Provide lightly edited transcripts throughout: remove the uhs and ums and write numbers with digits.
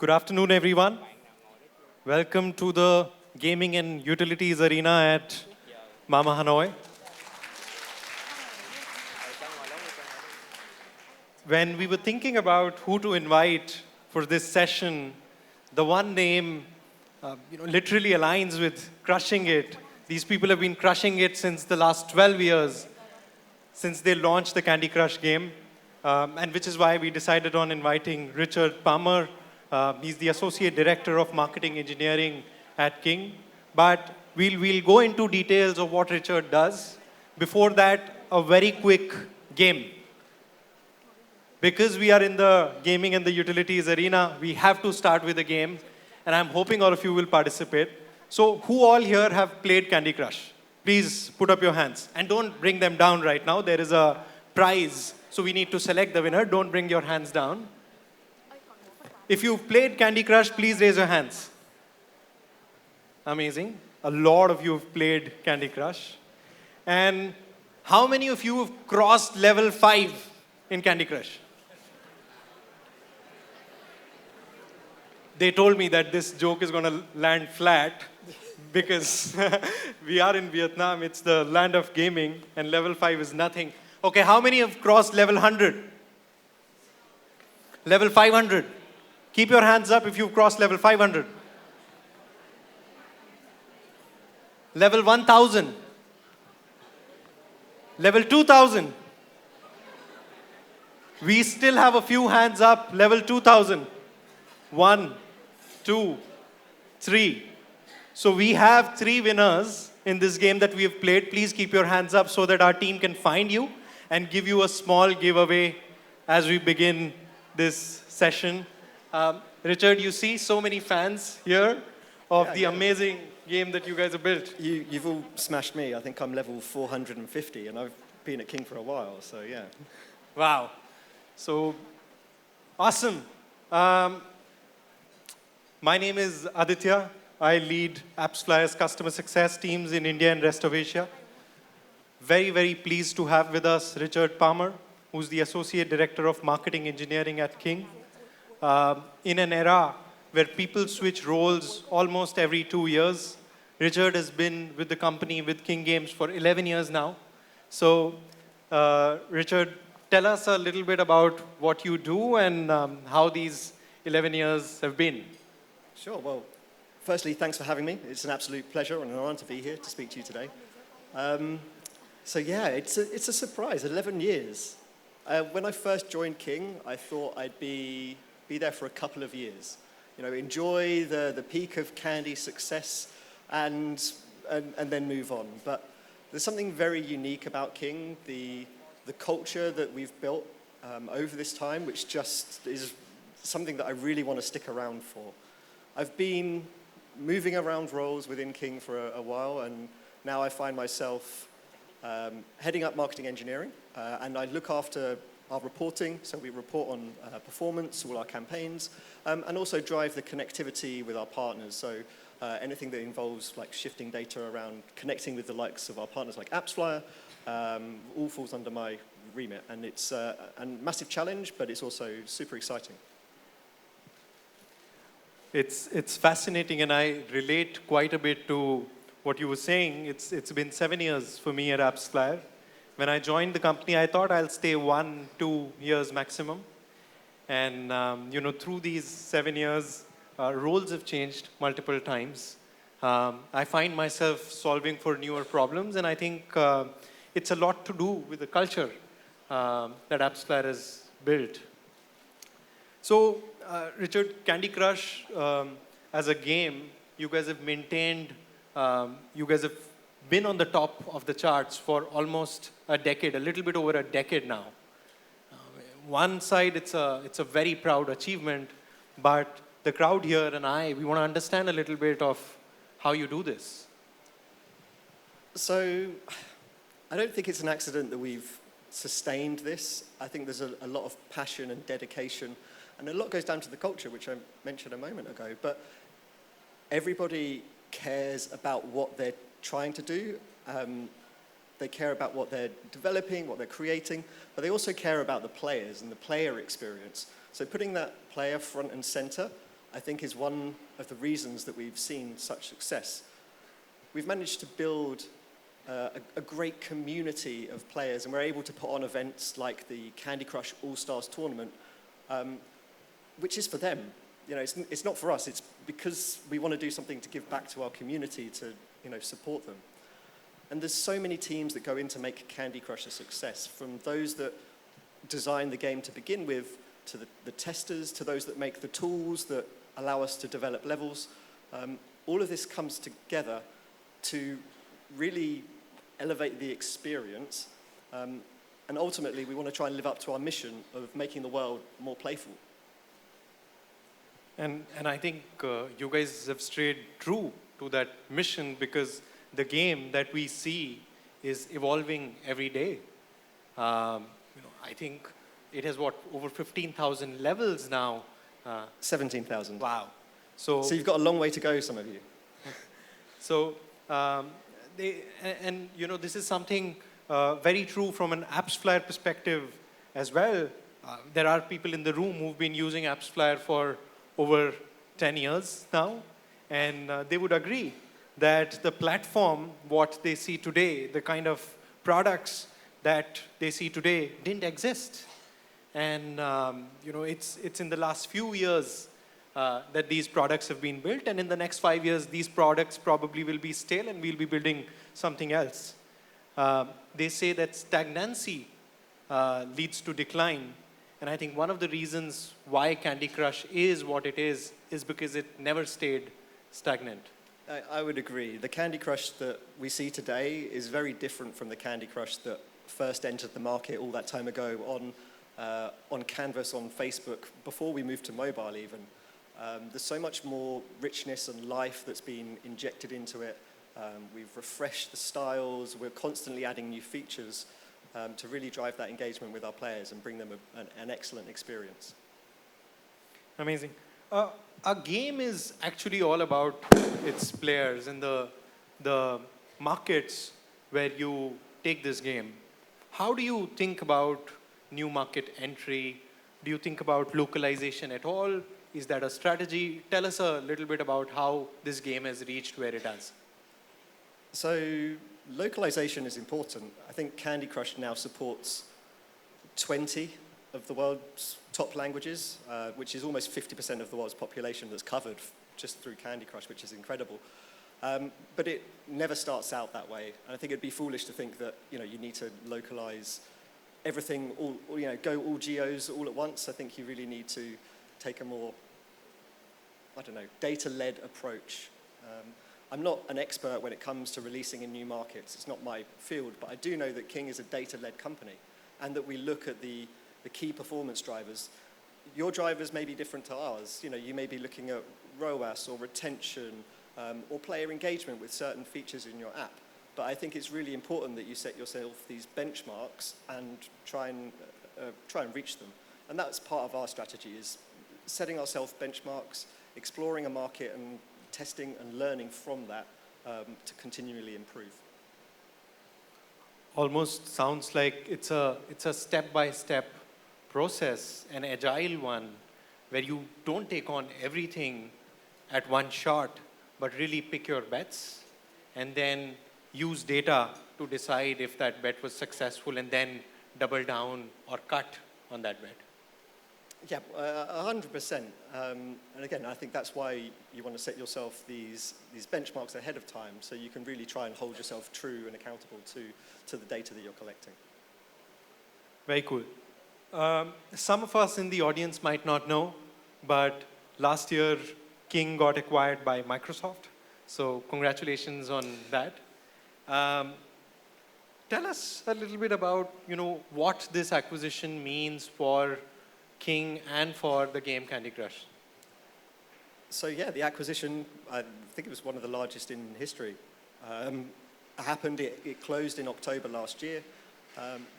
Good afternoon, everyone. Welcome to the Gaming and Utilities Arena at Mama Hanoi. When we were thinking about who to invite for this session, the one name literally aligns with crushing it. These people have been crushing it since the last 12 years, since they launched the Candy Crush game, and which is why we decided on inviting Richard Palmer. He's the Associate Director of Marketing Engineering at King. But we'll go into details of what Richard does. Before that, a very quick game. Because we are in the gaming and the utilities arena, we have to start with a game. And I'm hoping all of you will participate. So who all here have played Candy Crush? Please put up your hands. And don't bring them down right now. There is a prize. So we need to select the winner. Don't bring your hands down. If you've played Candy Crush, please raise your hands. Amazing. A lot of you have played Candy Crush. And how many of you have crossed level 5 in Candy Crush? They told me that this joke is going to land flat because we are in Vietnam. It's the land of gaming, and level 5 is nothing. Okay, how many have crossed level 100? Level 500? Keep your hands up if you've crossed level 500. Level 1000. Level 2000. We still have a few hands up. Level 2000. 1, 2, 3. So we have 3 winners in this game that we have played. Please keep your hands up so that our team can find you and give you a small giveaway as we begin this session. Richard, you see so many fans here of the amazing game that you guys have built. You've all smashed me. I think I'm level 450, and I've been at King for a while, so yeah. Wow. So, awesome. My name is Aditya. I lead AppsFlyer's customer success teams in India and rest of Asia. Very, very pleased to have with us Richard Palmer, who's the Associate Director of Marketing Engineering at King. In an era where people switch roles almost every 2 years, Richard has been with the company, with King Games, for 11 years now. So, Richard, tell us a little bit about what you do and how these 11 years have been. Sure. Well, firstly, thanks for having me. It's an absolute pleasure and an honor to be here to speak to you today. So yeah, it's a surprise. 11 years. When I first joined King, I thought I'd be there for a couple of years. You know, enjoy the peak of Candy success and then move on. But there's something very unique about King, the culture that we've built over this time, which just is something that I really want to stick around for. I've been moving around roles within King for a while, and now I find myself heading up marketing engineering, and I look after our reporting, so we report on performance, all our campaigns, and also drive the connectivity with our partners. So anything that involves like shifting data around, connecting with the likes of our partners like AppsFlyer, all falls under my remit. And it's a massive challenge, but it's also super exciting. It's fascinating, and I relate quite a bit to what you were saying. It's been 7 years for me at AppsFlyer. When I joined the company, I thought I'll stay 1-2 years maximum. And through these 7 years, roles have changed multiple times. I find myself solving for newer problems, and I think it's a lot to do with the culture that AppsFlyer has built. So, Richard, Candy Crush, as a game, you guys have maintained, you guys have been on the top of the charts for almost a decade, a little bit over a decade now. One side, it's a very proud achievement, but the crowd here and we want to understand a little bit of how you do this. So, I don't think it's an accident that we've sustained this. I think there's a lot of passion and dedication, and a lot goes down to the culture, which I mentioned a moment ago. But everybody cares about what they're trying to do. They care about what they're developing, what they're creating, but they also care about the players and the player experience. So putting that player front and center I think is one of the reasons that we've seen such success. We've managed to build a great community of players, and we're able to put on events like the Candy Crush All-Stars tournament, which is for them. You know, it's not for us. It's because we want to do something to give back to our community to, you know, support them. And there's so many teams that go in to make Candy Crush a success, from those that design the game to begin with, to the testers, to those that make the tools that allow us to develop levels. All of this comes together to really elevate the experience. And ultimately, we want to try and live up to our mission of making the world more playful. And I think you guys have stayed true to that mission, because the game that we see is evolving every day. I think it has, over 15,000 levels now? 17,000. Wow. So you've got a long way to go, some of you. So, this is something very true from an AppsFlyer perspective as well. There are people in the room who've been using AppsFlyer for over 10 years now, and they would agree that the platform, what they see today, the kind of products that they see today didn't exist. And it's in the last few years that these products have been built, and in the next 5 years, these products probably will be stale and we'll be building something else. They say that stagnancy leads to decline, and I think one of the reasons why Candy Crush is what it is because it never stayed stagnant. I would agree. The Candy Crush that we see today is very different from the Candy Crush that first entered the market all that time ago on Canvas, on Facebook, before we moved to mobile even. There's so much more richness and life that's been injected into it. We've refreshed the styles. We're constantly adding new features to really drive that engagement with our players and bring them an excellent experience. Amazing. A game is actually all about its players and the markets where you take this game. How do you think about new market entry? Do you think about localization at all? Is that a strategy? Tell us a little bit about how this game has reached where it has. So localization is important. I think Candy Crush now supports 20 of the world's top languages, which is almost 50% of the world's population that's covered just through Candy Crush, which is incredible. But it never starts out that way. And I think it'd be foolish to think that you need to localize everything, go all geos all at once. I think you really need to take a more, data-led approach. I'm not an expert when it comes to releasing in new markets. It's not my field, but I do know that King is a data-led company, and that we look at the key performance drivers. Your drivers may be different to ours. You may be looking at ROAS or retention or player engagement with certain features in your app. But I think it's really important that you set yourself these benchmarks and try and reach them. And that's part of our strategy, is setting ourselves benchmarks, exploring a market and testing and learning from that to continually improve. Almost sounds like it's a step-by-step process, an agile one, where you don't take on everything at one shot, but really pick your bets and then use data to decide if that bet was successful and then double down or cut on that bet. Yeah, 100%. And again, I think that's why you want to set yourself these benchmarks ahead of time, so you can really try and hold yourself true and accountable to the data that you're collecting. Very cool. Some of us in the audience might not know, but last year, King got acquired by Microsoft. So congratulations on that. Tell us a little bit about, what this acquisition means for King and for the game Candy Crush. So yeah, the acquisition, I think it was one of the largest in history. Happened, it closed in October last year.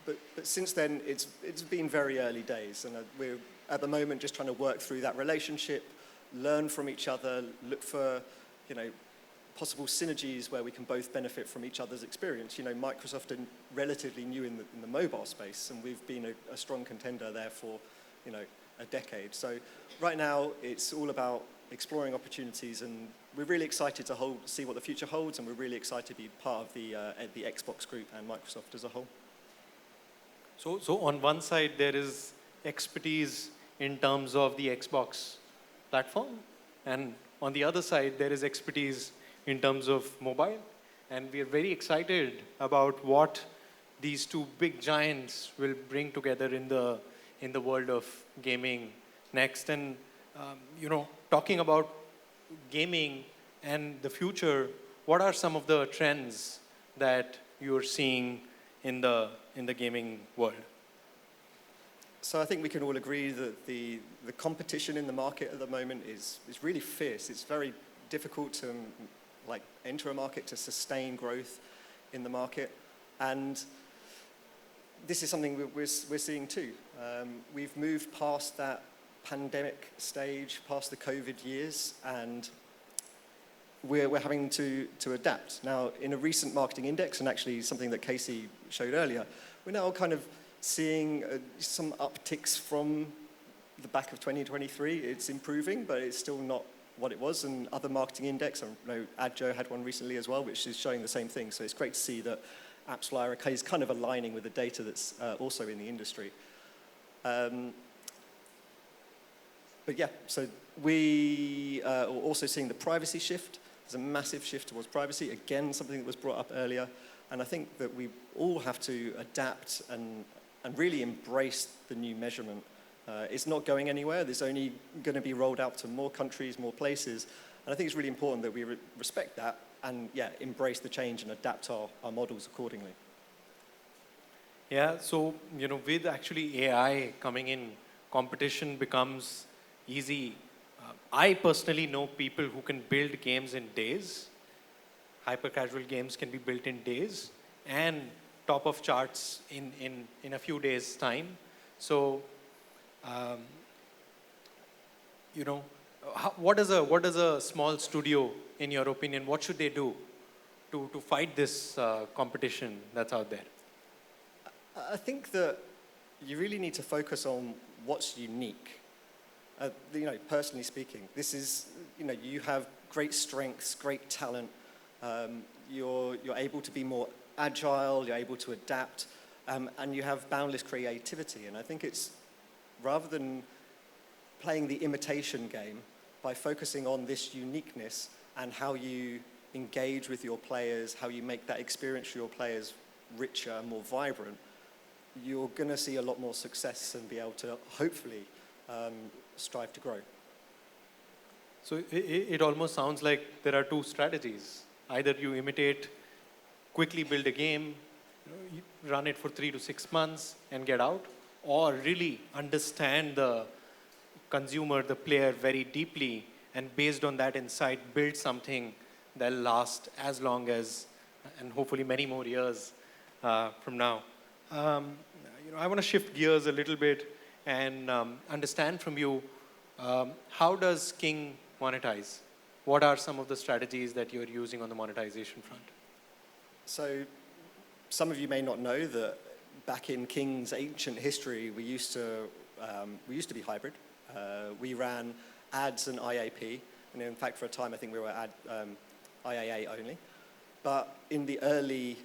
But since then, it's been very early days. And we're, at the moment, just trying to work through that relationship, learn from each other, look for, possible synergies where we can both benefit from each other's experience. Microsoft are relatively new in the mobile space, and we've been a strong contender there for, a decade. So right now, it's all about exploring opportunities, and we're really excited to see what the future holds, and we're really excited to be part of the Xbox group and Microsoft as a whole. So on one side, there is expertise in terms of the Xbox platform, and on the other side, there is expertise in terms of mobile. And we are very excited about what these two big giants will bring together in the world of gaming next. And talking about gaming and the future, what are some of the trends that you're seeing in the gaming world? So I think we can all agree that the competition in the market at the moment is really fierce. It's very difficult to enter a market, to sustain growth in the market. And this is something we're seeing too. We've moved past that pandemic stage, past the COVID years, and we're having to adapt. Now, in a recent marketing index, and actually something that Casey showed earlier, we're now kind of seeing some upticks from the back of 2023. It's improving, but it's still not what it was. And other marketing index, I know Adjo had one recently as well, which is showing the same thing. So it's great to see that AppsFlyer is kind of aligning with the data that's also in the industry. But yeah, so we are also seeing the privacy shift. There's a massive shift towards privacy. Again, something that was brought up earlier. And I think that we all have to adapt and really embrace the new measurement. It's not going anywhere. There's only going to be rolled out to more countries, more places. And I think it's really important that we respect that and, yeah, embrace the change and adapt our models accordingly. Yeah, so, with actually AI coming in, competition becomes easy. I personally know people who can build games in days. Hyper-casual games can be built in days and top of charts in a few days' time. So, what does a small studio, in your opinion, what should they do to fight this competition that's out there? I think that you really need to focus on what's unique. Personally speaking, this is, you have great strengths, great talent. You're able to be more agile, you're able to adapt, and you have boundless creativity. And I think it's, rather than playing the imitation game, by focusing on this uniqueness and how you engage with your players, how you make that experience for your players richer, more vibrant, you're going to see a lot more success and be able to, hopefully, strive to grow. So it almost sounds like there are two strategies. Either you imitate, quickly build a game, you run it for 3 to 6 months and get out, or really understand the consumer, the player very deeply, and based on that insight, build something that'll last as long as, and hopefully many more years from now. I want to shift gears a little bit and understand from you, how does King monetize? What are some of the strategies that you're using on the monetization front? So some of you may not know that back in King's ancient history, we used to be hybrid. We ran ads and IAP, and in fact, for a time, I think we were IAA only. But in the early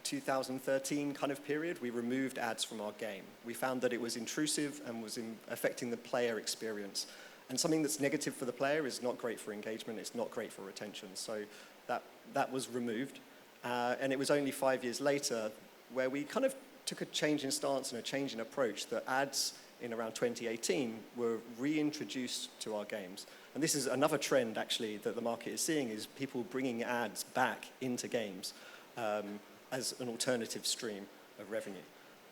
2013 kind of period, we removed ads from our game. We found that it was intrusive and was affecting the player experience. And something that's negative for the player is not great for engagement, it's not great for retention. So that was removed. And it was only 5 years later where we kind of took a change in stance and a change in approach, that ads in around 2018 were reintroduced to our games. And this is another trend, actually, that the market is seeing, is people bringing ads back into games as an alternative stream of revenue.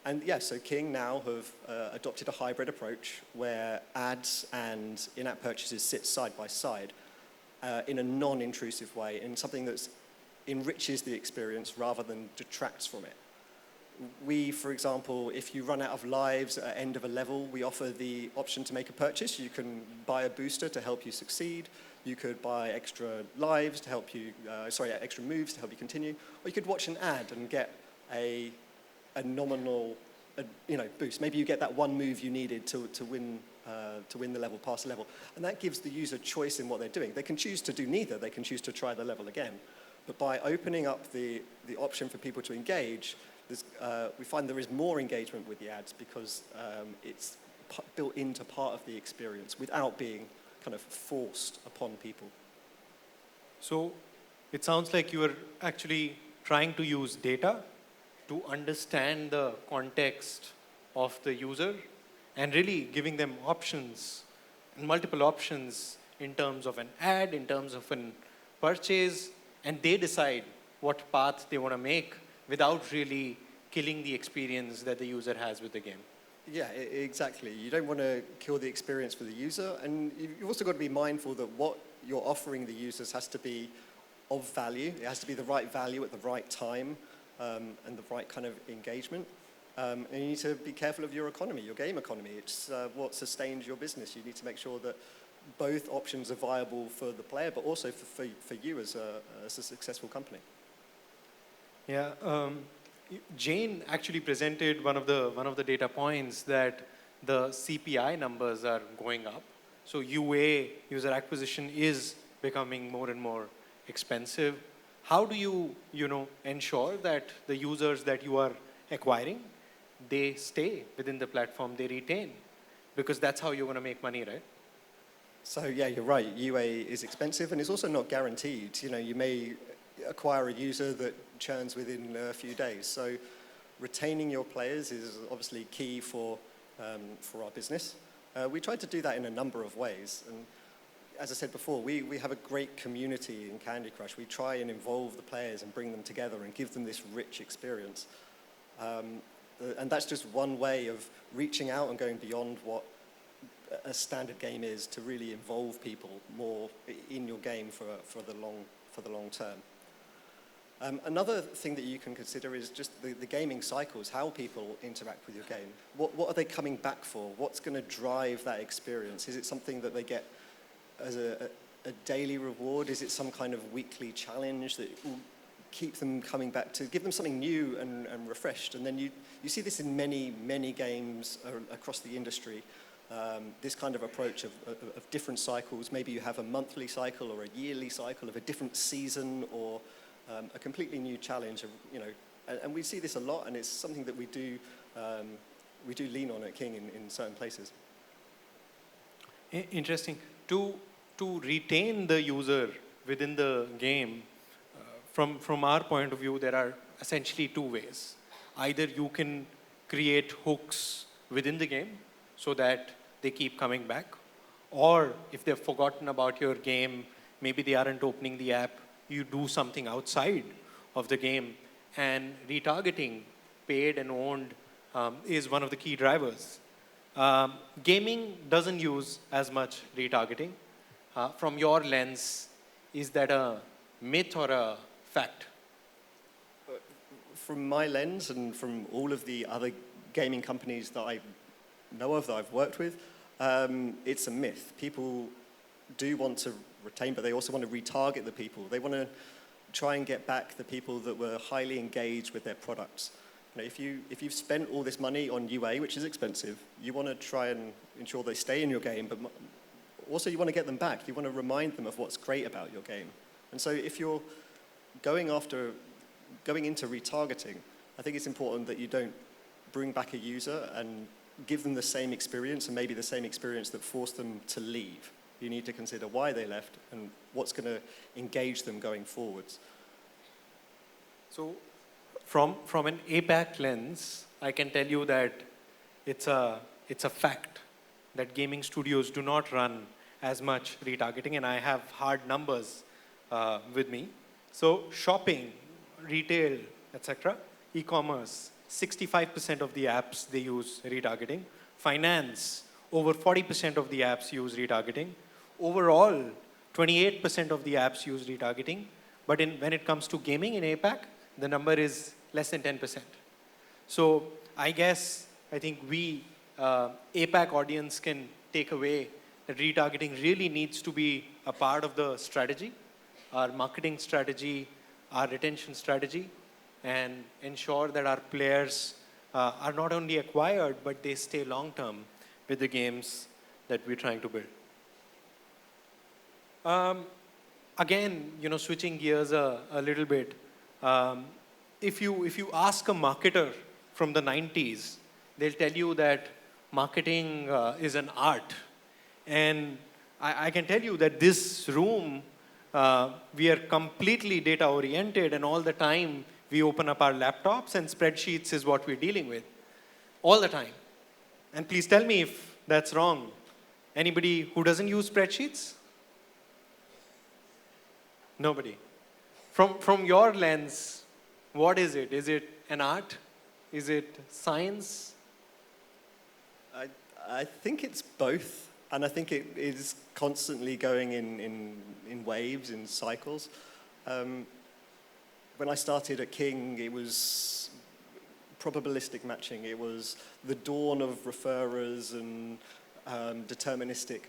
And yeah, so King now have adopted a hybrid approach where ads and in-app purchases sit side by side in a non-intrusive way, in something that enriches the experience rather than detracts from it. We, for example, if you run out of lives at the end of a level, we offer the option to make a purchase. You can buy a booster to help you succeed. You could buy extra lives to help you, extra moves to help you continue. Or you could watch an ad and get a nominal boost. Maybe you get that one move you needed to win to win the level, pass the level. And that gives the user choice in what they're doing. They can choose to do neither. They can choose to try the level again. But by opening up the option for people to engage, we find there is more engagement with the ads because it's built into part of the experience without being kind of forced upon people. So it sounds like you are actually trying to use data to understand the context of the user and really giving them options, multiple options in terms of an ad, in terms of an purchase, and they decide what path they want to make without really killing the experience that the user has with the game. Yeah, exactly. You don't want to kill the experience for the user, and you've also got to be mindful that what you're offering the users has to be of value. It has to be the right value at the right time, and the right kind of engagement. And you need to be careful of your economy, your game economy. It's what sustains your business. You need to make sure that both options are viable for the player, but also for you as a successful company. Yeah, Jane actually presented one of the data points that the CPI numbers are going up. So UA, user acquisition, is becoming more and more expensive. How do you ensure that the users that you are acquiring, they stay within the platform, they retain? Because that's how you're going to make money, right? So yeah, you're right. UA is expensive, and it's also not guaranteed. You may acquire a user that churns within a few days. So retaining your players is obviously key for our business. We tried to do that in a number of ways. And as I said before, we have a great community in Candy Crush. We try and involve the players and bring them together and give them this rich experience. And that's just one way of reaching out and going beyond what a standard game is to really involve people more in your game for the long term. Another thing that you can consider is just the gaming cycles, how people interact with your game. What are they coming back for? What's going to drive that experience? Is it something that they get as a daily reward? Is it some kind of weekly challenge that will keep them coming back to give them something new and refreshed? And then you see this in many games across the industry. This kind of approach of different cycles. Maybe you have a monthly cycle or a yearly cycle of a different season or a completely new challenge. And we see this a lot, and it's something that we do lean on at King in certain places. Interesting. To retain the user within the game, from our point of view, there are essentially two ways. Either you can create hooks within the game so that they keep coming back, or if they've forgotten about your game, maybe they aren't opening the app, you do something outside of the game, and retargeting, paid and owned, is one of the key drivers. Gaming doesn't use as much retargeting. From your lens, is that a myth or a fact? From my lens and from all of the other gaming companies that I know of, that I've worked with, it's a myth. People do want to retain, but they also want to retarget the people. They want to try and get back the people that were highly engaged with their products. If you've spent all this money on UA, which is expensive, you want to try and ensure they stay in your game, but also you want to get them back. You want to remind them of what's great about your game. And so if you're going into retargeting, I think it's important that you don't bring back a user and give them the same experience, and maybe the same experience that forced them to leave. You need to consider why they left and what's going to engage them going forwards. So from an APAC lens, I can tell you that it's a fact that gaming studios do not run as much retargeting, and I have hard numbers with me. So shopping, retail, etc., e-commerce, 65% of the apps, they use retargeting. Finance, over 40% of the apps use retargeting. Overall, 28% of the apps use retargeting. But when it comes to gaming in APAC, the number is less than 10%. So I think we, APAC audience, can take away that retargeting really needs to be a part of the strategy, our marketing strategy, our retention strategy, and ensure that our players are not only acquired, but they stay long-term with the games. that we're trying to build. Again, switching gears a little bit, if you ask a marketer from the 90s, they'll tell you that marketing is an art. And I can tell you that this room, we are completely data oriented, and all the time we open up our laptops and spreadsheets is what we're dealing with. All the time. And please tell me if that's wrong. Anybody who doesn't use spreadsheets? Nobody. From your lens, what is it? Is it an art? Is it science? I think it's both. And I think it is constantly going in waves, in cycles. When I started at King, it was probabilistic matching. It was the dawn of referrers and deterministic.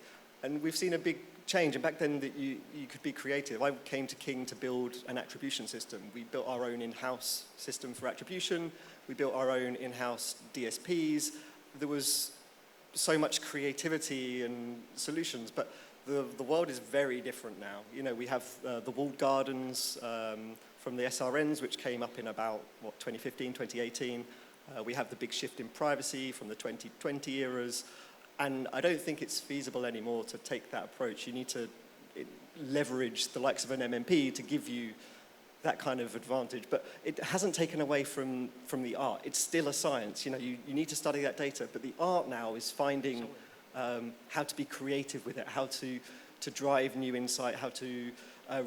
And we've seen a big change. And back then, that you could be creative. I came to King to build an attribution system. We built our own in-house system for attribution. We built our own in-house DSPs. There was so much creativity and solutions, but the world is very different now. We have the walled gardens from the SRNs, which came up in about, 2015, 2018. We have the big shift in privacy from the 2020 eras. And I don't think it's feasible anymore to take that approach. You need to leverage the likes of an MMP to give you that kind of advantage. But it hasn't taken away from the art. It's still a science. You need to study that data. But the art now is finding how to be creative with it, how to drive new insight, how to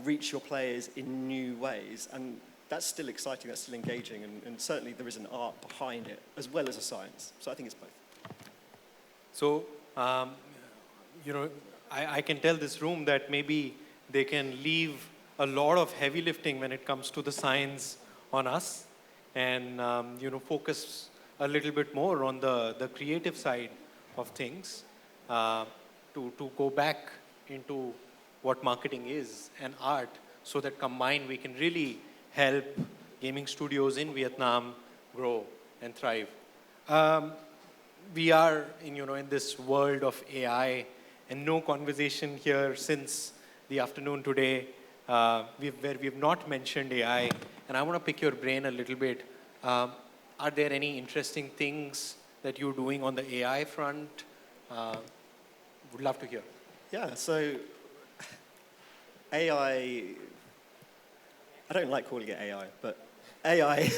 reach your players in new ways. And that's still exciting, that's still engaging. And certainly there is an art behind it, as well as a science. So I think it's both. So, I can tell this room that maybe they can leave a lot of heavy lifting when it comes to the science on us and, focus a little bit more on the creative side of things to go back into what marketing is and art so that combined we can really help gaming studios in Vietnam grow and thrive. We are in this world of AI, and no conversation here since the afternoon today where we've not mentioned AI. And I want to pick your brain a little bit. Are there any interesting things that you're doing on the AI front? Would love to hear. Yeah, so AI, I don't like calling it AI, but AI,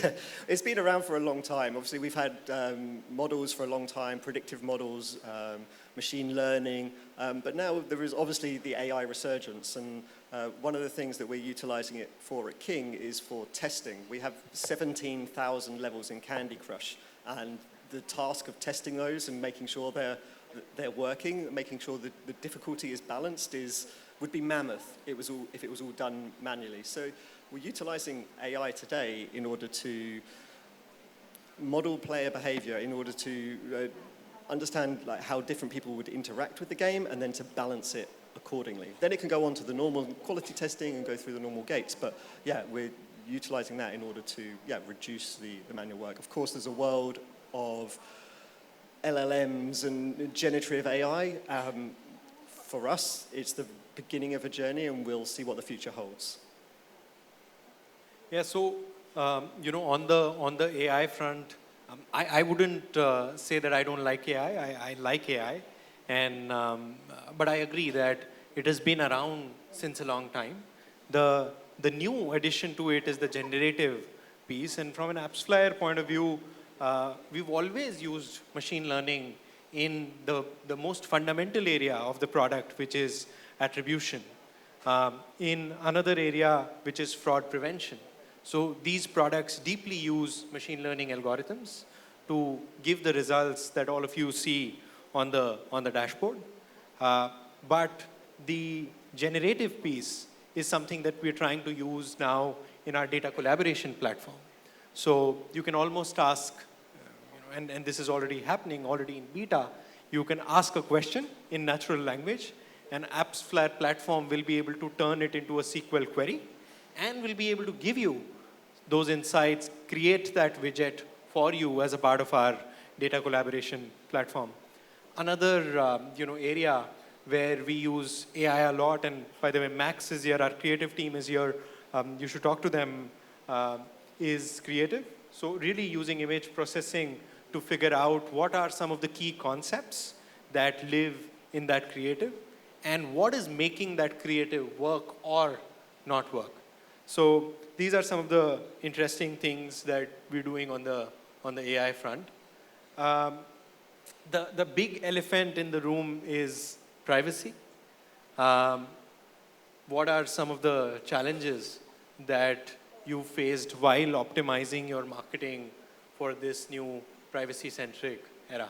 it's been around for a long time. Obviously, we've had models for a long time, predictive models, machine learning, but now there is obviously the AI resurgence. And one of the things that we're utilizing it for at King is for testing. We have 17,000 levels in Candy Crush, and the task of testing those and making sure they're working, making sure that the difficulty is balanced would be mammoth if it was all done manually. So we're utilizing AI today in order to model player behavior, in order to understand how different people would interact with the game, and then to balance it accordingly. Then it can go on to the normal quality testing and go through the normal gates. But yeah, we're utilizing that in order to reduce the manual work. Of course, there's a world of LLMs and generative AI. For us, it's the beginning of a journey, and we'll see what the future holds. Yeah, so, on the AI front, I wouldn't say that I don't like AI. I like AI. And, but I agree that it has been around since a long time. The new addition to it is the generative piece. And from an AppsFlyer point of view, we've always used machine learning in the most fundamental area of the product, which is attribution. In another area, which is fraud prevention. So these products deeply use machine learning algorithms to give the results that all of you see on the dashboard. But the generative piece is something that we're trying to use now in our data collaboration platform. So you can almost ask, and this is already happening, already in beta, you can ask a question in natural language, and AppsFlyer platform will be able to turn it into a SQL query, and will be able to give you those insights, create that widget for you as a part of our data collaboration platform. another area where we use AI a lot, and by the way, Max is here, our creative team is here. You should talk to them, is creative. So really using image processing to figure out what are some of the key concepts that live in that creative, and what is making that creative work or not work. So these are some of the interesting things that we're doing on the AI front. The big elephant in the room is privacy. What are some of the challenges that you faced while optimizing your marketing for this new privacy-centric era?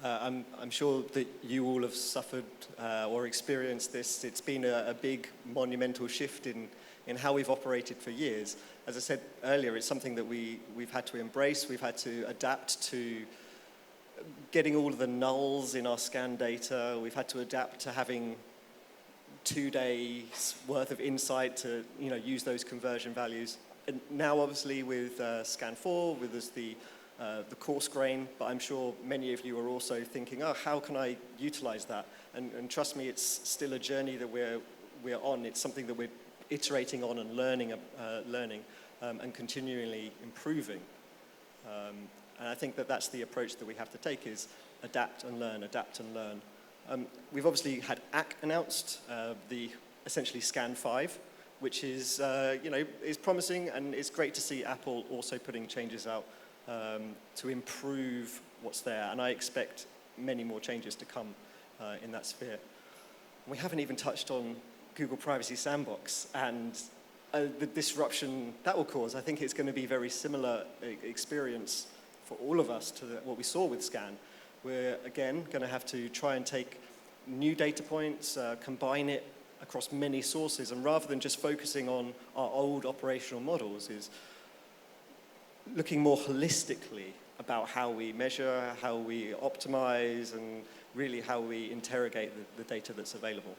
I'm sure that you all have suffered or experienced this. It's been a big monumental shift in how we've operated for years. As I said earlier, it's something that we've had to embrace. We've had to adapt to getting all of the nulls in our scan data. We've had to adapt to having 2 days worth of insight to use those conversion values. And now, obviously, with Scan 4, with us the coarse grain, but I'm sure many of you are also thinking, oh, how can I utilize that? And trust me, it's still a journey that we're on. It's something that we're iterating on and learning and continually improving. And I think that that's the approach that we have to take, is adapt and learn, adapt and learn. We've obviously had AC announced, the essentially Scan 5, which is is promising, and it's great to see Apple also putting changes out to improve what's there. And I expect many more changes to come in that sphere. We haven't even touched on Google Privacy Sandbox and the disruption that will cause. I think it's going to be a very similar experience for all of us to what we saw with Scan. We're, again, going to have to try and take new data points, combine it across many sources, and rather than just focusing on our old operational models, is looking more holistically about how we measure, how we optimize, and really how we interrogate the data that's available.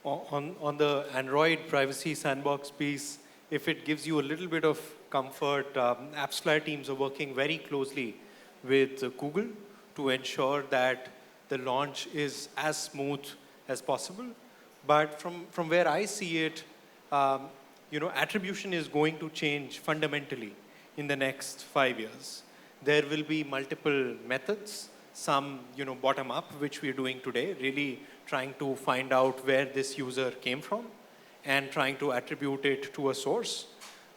On the Android privacy sandbox piece, if it gives you a little bit of comfort, AppsFlyer teams are working very closely with Google to ensure that the launch is as smooth as possible. But from where I see it, attribution is going to change fundamentally in the next 5 years. There will be multiple methods, some bottom up, which we're doing today, really trying to find out where this user came from and trying to attribute it to a source.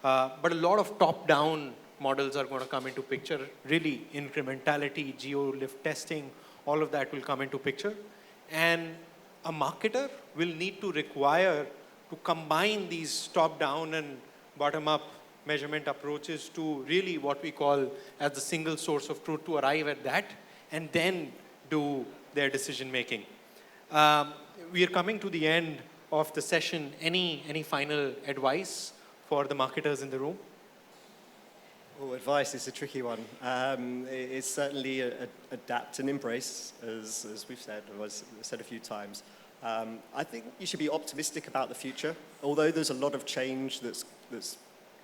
But a lot of top-down models are going to come into picture, really incrementality, geo-lift testing, all of that will come into picture. And a marketer will need to require to combine these top-down and bottom-up measurement approaches to really what we call as the single source of truth, to arrive at that and then do their decision-making. We are coming to the end of the session. Any final advice for the marketers in the room? Oh, advice is a tricky one. It's certainly adapt and embrace, as we've said, or as said a few times. I think you should be optimistic about the future. Although there's a lot of change that's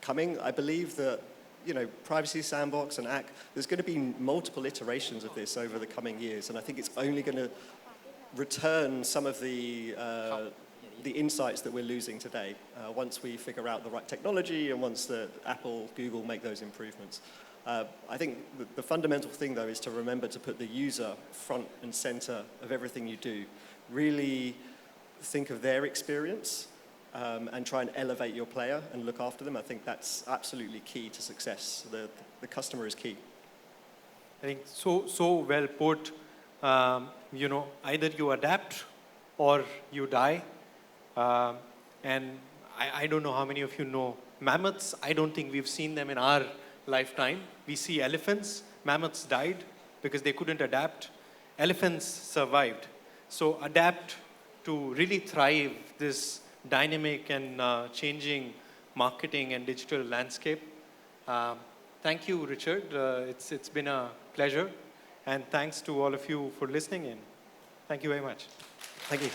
coming, I believe that Privacy Sandbox and AC, there's going to be multiple iterations of this over the coming years, and I think it's only going to return some of the insights that we're losing today once we figure out the right technology and once Apple, Google make those improvements. I think the fundamental thing, though, is to remember to put the user front and center of everything you do. Really think of their experience and try and elevate your player and look after them. I think that's absolutely key to success. The customer is key. I think so well put. Either you adapt or you die. And I don't know how many of you know mammoths. I don't think we've seen them in our lifetime. We see elephants. Mammoths died because they couldn't adapt. Elephants survived. So adapt to really thrive this dynamic and changing marketing and digital landscape. Thank you, Richard. It's been a pleasure. And thanks to all of you for listening in. Thank you very much. Thank you.